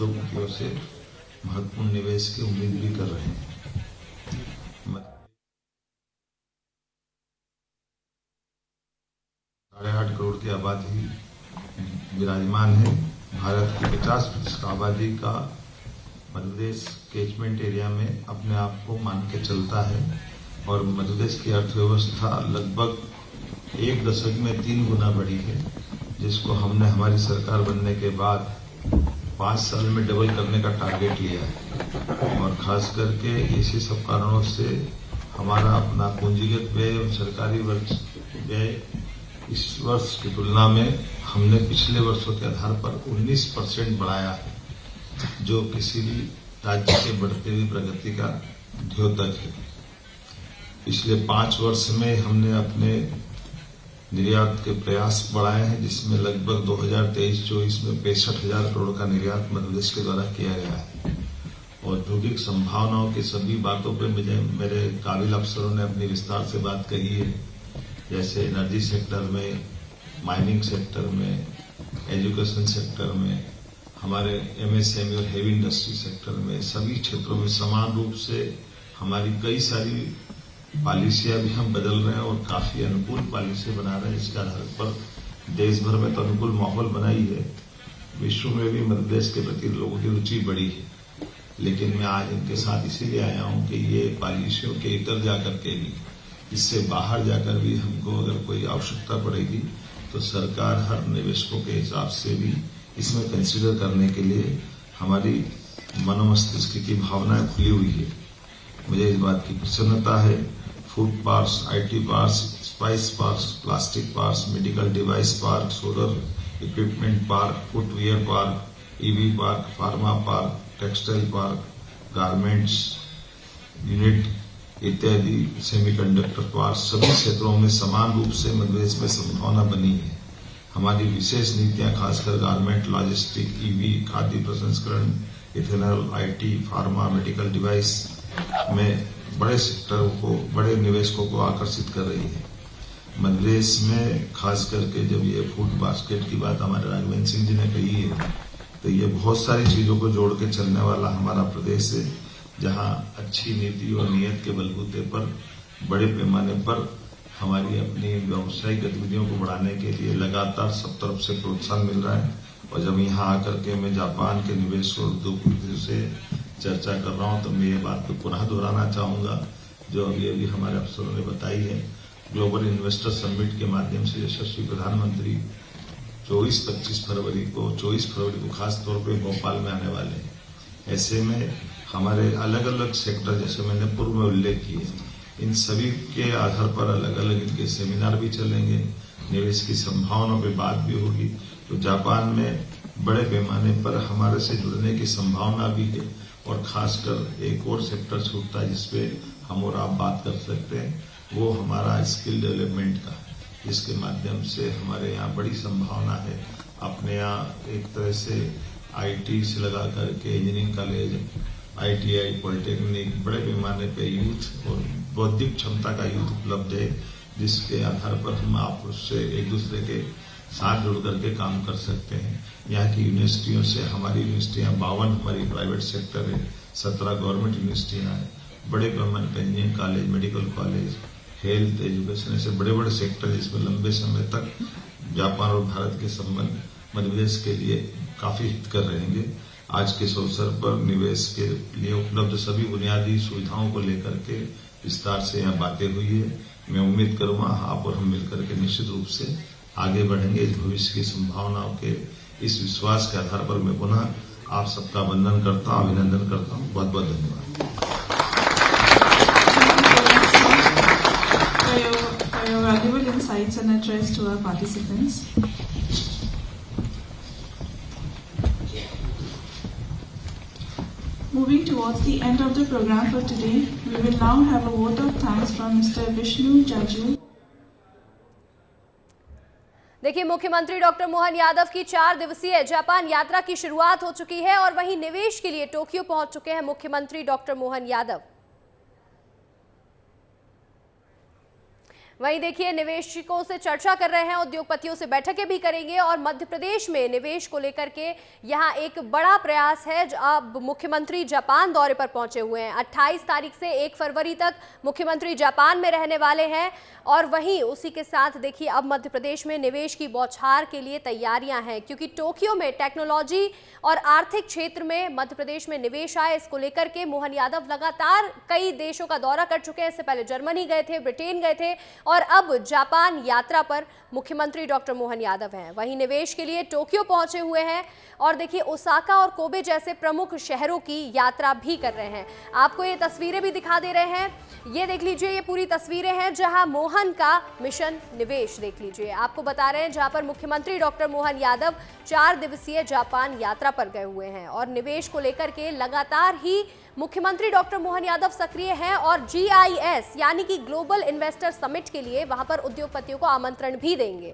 उद्योगपतियों से महत्वपूर्ण निवेश की उम्मीद भी कर रहे हैं। 8.5 करोड़ की आबादी विराजमान है। भारत की 50% आबादी का मध्य प्रदेश कैचमेंट एरिया में अपने आप को मान के चलता है और मध्य प्रदेश की अर्थव्यवस्था लगभग 1 दशक में 3 गुना बढ़ी है, जिसको हमने हमारी सरकार बनने के बाद 5 साल में डबल करने का टारगेट लिया है। और खास करके इसी सब कारणों से हमारा अपना पूंजीगत व्यय और सरकारी व्यय इस वर्ष की तुलना में हमने पिछले वर्षों के आधार पर 19% बढ़ाया है, जो किसी भी राज्य के बढ़ते हुई प्रगति का द्योतक है। पिछले 5 वर्ष में हमने अपने निर्यात के प्रयास बढ़ाए हैं, जिसमें लगभग 2023-24 में 65,000 करोड़ का निर्यात मध्य प्रदेश के द्वारा किया गया है। औद्योगिक संभावनाओं की सभी बातों पर मेरे काबिल अफसरों ने अपनी विस्तार से बात कही है, जैसे एनर्जी सेक्टर में, माइनिंग सेक्टर में, एजुकेशन सेक्टर में, हमारे एमएसएमई और हेवी इंडस्ट्री सेक्टर में, सभी क्षेत्रों में समान रूप से हमारी कई सारी पॉलिसियां भी हम बदल रहे हैं और काफी अनुकूल पॉलिसी बना रहे हैं, जिसके आधार पर देश भर में तो अनुकूल माहौल बनाई है, विश्व में भी मध्य प्रदेश के प्रति लोगों की रुचि बढ़ी है। लेकिन मैं आज इनके साथ इसीलिए आया हूं कि ये पॉलिसियों के इतर जाकर के भी, इससे बाहर जाकर भी हमको अगर कोई आवश्यकता पड़ेगी तो सरकार हर निवेशकों के हिसाब से भी इसमें कंसीडर करने के लिए हमारी मनोमस्तिष्क की भावनाएं खुली हुई है। मुझे इस बात की प्रसन्नता है। Food parks, IT parks, spice parks, plastic parks, medical device park, solar equipment park, footwear park, EV park, pharma park, textile park, garments unit इत्यादि, सेमीकंडक्टर पार्क, सभी क्षेत्रों में समान रूप से मध्य प्रदेश में संभावना बनी है। हमारी विशेष नीतियां खासकर गारमेंट, लॉजिस्टिक, ईवी, खाद्य प्रसंस्करण, ethanol, IT, pharma, medical device में बड़े सेक्टरों को, बड़े निवेशकों को आकर्षित कर रही है। मध्य प्रदेश में खास करके जब ये फूड बास्केट की बात हमारे राघवेंद्र सिंह जी ने कही है, तो ये बहुत सारी चीजों को जोड़ के चलने वाला हमारा प्रदेश है, जहां अच्छी नीति और नीयत के बलबूते पर बड़े पैमाने पर हमारी अपनी व्यावसायिक गतिविधियों को बढ़ाने के लिए लगातार सब तरफ से प्रोत्साहन मिल रहा है। और जब यहाँ आकर के मैं जापान के निवेश और उद्योगपतियों से चर्चा कर रहा हूं, तो मैं ये बात को पुनः दोहराना चाहूंगा जो अभी हमारे अफसरों ने बताई है। ग्लोबल इन्वेस्टर समिट के माध्यम से यशस्वी प्रधानमंत्री 24-25 फरवरी को खास तौर पे भोपाल में आने वाले हैं। ऐसे में हमारे अलग अलग सेक्टर, जैसे मैंने पूर्व में उल्लेख किए, इन सभी के आधार पर अलग अलग इनके सेमिनार भी चलेंगे, निवेश की संभावनाओं पर बात भी होगी। तो जापान में बड़े पैमाने पर हमारे से जुड़ने की संभावना भी है। और खासकर एक और सेक्टर छूटता है जिसपे हम और आप बात कर सकते हैं, वो हमारा स्किल डेवलपमेंट का, जिसके माध्यम से हमारे यहाँ बड़ी संभावना है। अपने यहाँ एक तरह से आईटी से लगा करके इंजीनियरिंग कॉलेज, आईटीआई, पॉलिटेक्निक, बड़े पैमाने पे यूथ और बौद्धिक क्षमता का यूथ उपलब्ध है, जिसके आधार पर हम आप उससे एक दूसरे के साथ जुड़ करके काम कर सकते हैं। यहाँ की यूनिवर्सिटियों से हमारी यूनिवर्सिटियां 52 हमारी प्राइवेट सेक्टर है, 17 गवर्नमेंट यूनिवर्सिटियां हैं, बड़े पैमाने पर engineering college, medical college, health, education, ऐसे बड़े बड़े सेक्टर जिसमें लंबे समय तक जापान और भारत के संबंध मध्य प्रदेश के लिए काफी हितकर रहेंगे। आज के इस अवसर पर निवेश के लिए उपलब्ध सभी बुनियादी सुविधाओं को लेकर के विस्तार से यहाँ बातें हुई है। मैं उम्मीद करूंगा आप और हम मिलकर के निश्चित रूप से आगे बढ़ेंगे। इस भविष्य की संभावनाओं के इस विश्वास के आधार पर मैं पुनः आप सबका वंदन करता हूं, अभिनंदन करता हूं। बहुत बहुत धन्यवाद। For your valuable insights and address to our participants. Moving towards the end of the program for today, we will now have a vote of thanks from Mr. Vishnu Jaju. देखिए, मुख्यमंत्री डॉक्टर मोहन यादव की 4 दिवसीय Japan यात्रा की शुरुआत हो चुकी है और वहीं निवेश के लिए टोक्यो पहुंच चुके हैं मुख्यमंत्री डॉक्टर मोहन यादव। वहीं देखिए निवेशकों से चर्चा कर रहे हैं, उद्योगपतियों से बैठकें भी करेंगे और मध्य प्रदेश में निवेश को लेकर के यहां एक बड़ा प्रयास है। अब मुख्यमंत्री जापान दौरे पर पहुंचे हुए हैं। 28 तारीख से 1 फरवरी तक मुख्यमंत्री जापान में रहने वाले हैं और वहीं उसी के साथ देखिए अब मध्य प्रदेश में निवेश की बौछार के लिए तैयारियां हैं, क्योंकि टोक्यो में टेक्नोलॉजी और आर्थिक क्षेत्र में मध्य प्रदेश में निवेश आए, इसको लेकर के मोहन यादव लगातार कई देशों का दौरा कर चुके हैं। इससे पहले जर्मनी गए थे, ब्रिटेन गए थे और अब जापान यात्रा पर मुख्यमंत्री डॉक्टर मोहन यादव हैं। वहीं निवेश के लिए टोक्यो पहुंचे हुए हैं और देखिए ओसाका और कोबे जैसे प्रमुख शहरों की यात्रा भी कर रहे हैं। आपको ये तस्वीरें भी दिखा दे रहे हैं, ये देख लीजिए, ये पूरी तस्वीरें हैं जहां मोहन का मिशन निवेश देख लीजिए। आपको बता रहे हैं जहां पर मुख्यमंत्री डॉक्टर मोहन यादव 4 दिवसीय जापान यात्रा पर गए हुए हैं और निवेश को लेकर के लगातार ही मुख्यमंत्री डॉक्टर मोहन यादव सक्रिय हैं और GIS यानी कि ग्लोबल इन्वेस्टर समिट के लिए वहां पर उद्योगपतियों को आमंत्रण भी देंगे।